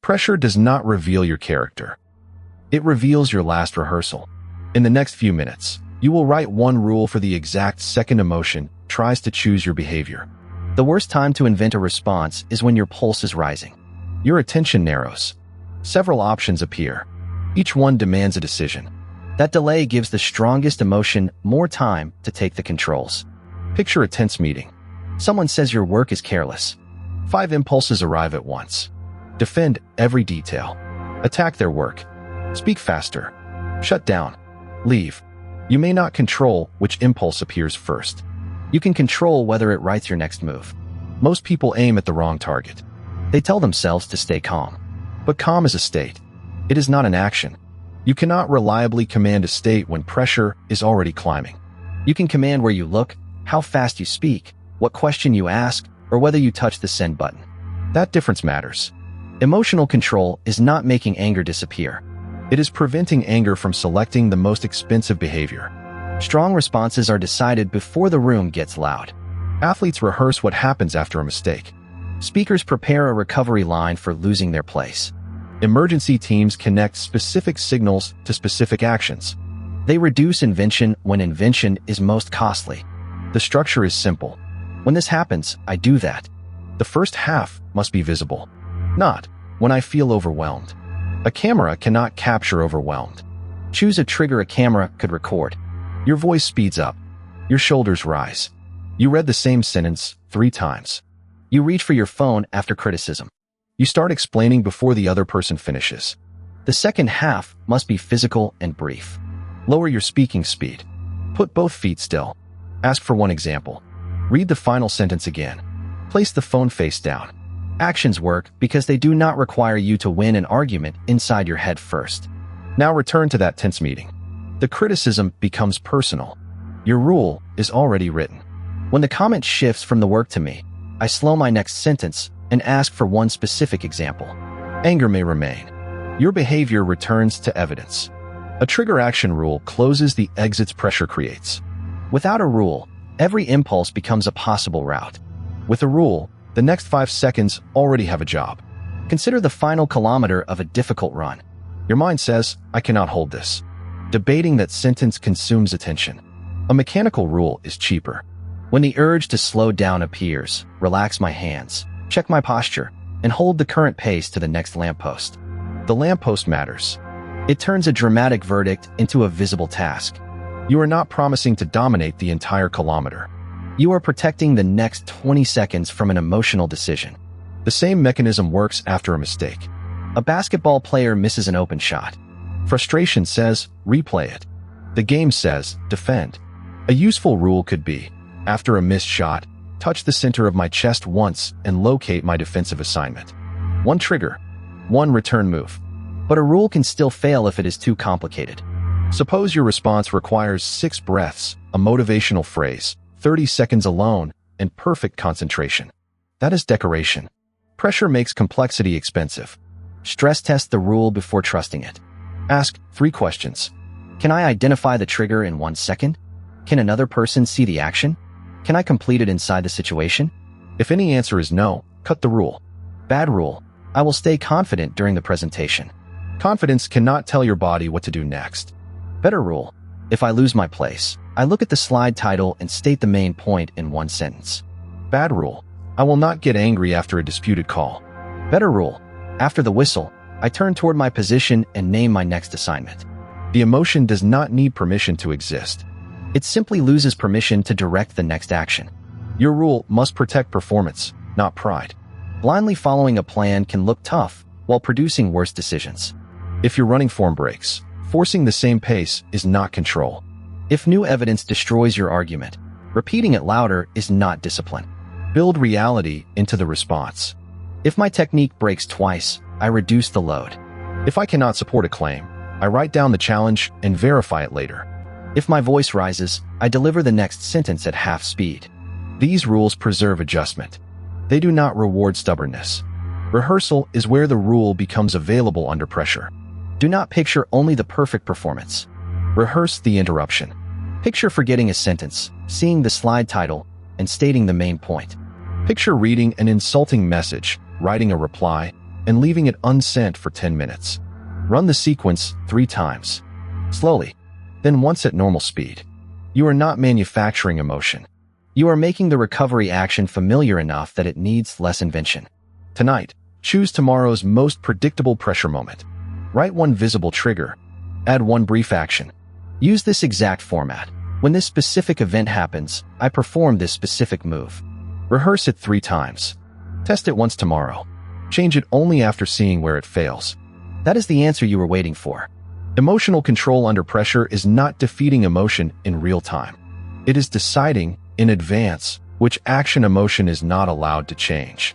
Pressure does not reveal your character. It reveals your last rehearsal. In the next few minutes, you will write one rule for the exact second emotion tries to choose your behavior. The worst time to invent a response is when your pulse is rising. Your attention narrows. Several options appear. Each one demands a decision. That delay gives the strongest emotion more time to take the controls. Picture a tense meeting. Someone says your work is careless. 5 impulses arrive at once. Defend every detail. Attack their work. Speak faster. Shut down. Leave. You may not control which impulse appears first. You can control whether it writes your next move. Most people aim at the wrong target. They tell themselves to stay calm. But calm is a state. It is not an action. You cannot reliably command a state when pressure is already climbing. You can command where you look, how fast you speak, what question you ask, or whether you touch the send button. That difference matters. Emotional control is not making anger disappear. It is preventing anger from selecting the most expensive behavior. Strong responses are decided before the room gets loud. Athletes rehearse what happens after a mistake. Speakers prepare a recovery line for losing their place. Emergency teams connect specific signals to specific actions. They reduce invention when invention is most costly. The structure is simple. When this happens, I do that. The first half must be visible. Not when I feel overwhelmed. A camera cannot capture overwhelmed. Choose a trigger a camera could record. Your voice speeds up. Your shoulders rise. You read the same sentence 3 times. You reach for your phone after criticism. You start explaining before the other person finishes. The second half must be physical and brief. Lower your speaking speed. Put both feet still. Ask for one example. Read the final sentence again. Place the phone face down. Actions work because they do not require you to win an argument inside your head first. Now return to that tense meeting. The criticism becomes personal. Your rule is already written. When the comment shifts from the work to me, I slow my next sentence and ask for one specific example. Anger may remain. Your behavior returns to evidence. A trigger action rule closes the exits pressure creates. Without a rule, every impulse becomes a possible route. With a rule, the next 5 seconds already have a job. Consider the final kilometer of a difficult run. Your mind says, I cannot hold this. Debating that sentence consumes attention. A mechanical rule is cheaper. When the urge to slow down appears, relax my hands, check my posture, and hold the current pace to the next lamppost. The lamppost matters. It turns a dramatic verdict into a visible task. You are not promising to dominate the entire kilometer. You are protecting the next 20 seconds from an emotional decision. The same mechanism works after a mistake. A basketball player misses an open shot. Frustration says, replay it. The game says, defend. A useful rule could be, after a missed shot, touch the center of my chest once and locate my defensive assignment. One trigger, one return move. But a rule can still fail if it is too complicated. Suppose your response requires 6 breaths, a motivational phrase, 30 seconds alone, and perfect concentration. That is decoration. Pressure makes complexity expensive. Stress test the rule before trusting it. Ask 3 questions. Can I identify the trigger in 1 second? Can another person see the action? Can I complete it inside the situation? If any answer is no, cut the rule. Bad rule. I will stay confident during the presentation. Confidence cannot tell your body what to do next. Better rule. If I lose my place, I look at the slide title and state the main point in 1 sentence. Bad rule. I will not get angry after a disputed call. Better rule. After the whistle, I turn toward my position and name my next assignment. The emotion does not need permission to exist. It simply loses permission to direct the next action. Your rule must protect performance, not pride. Blindly following a plan can look tough while producing worse decisions. If your running form breaks, forcing the same pace is not control. If new evidence destroys your argument, repeating it louder is not discipline. Build reality into the response. If my technique breaks twice, I reduce the load. If I cannot support a claim, I write down the challenge and verify it later. If my voice rises, I deliver the next sentence at half speed. These rules preserve adjustment. They do not reward stubbornness. Rehearsal is where the rule becomes available under pressure. Do not picture only the perfect performance. Rehearse the interruption. Picture forgetting a sentence, seeing the slide title, and stating the main point. Picture reading an insulting message, writing a reply, and leaving it unsent for 10 minutes. Run the sequence 3 times. Slowly, then once at normal speed. You are not manufacturing emotion. You are making the recovery action familiar enough that it needs less invention. Tonight, choose tomorrow's most predictable pressure moment. Write one visible trigger. Add one brief action. Use this exact format. When this specific event happens, I perform this specific move. Rehearse it 3 times. Test it once tomorrow. Change it only after seeing where it fails. That is the answer you were waiting for. Emotional control under pressure is not defeating emotion in real time. It is deciding, in advance, which action emotion is not allowed to change.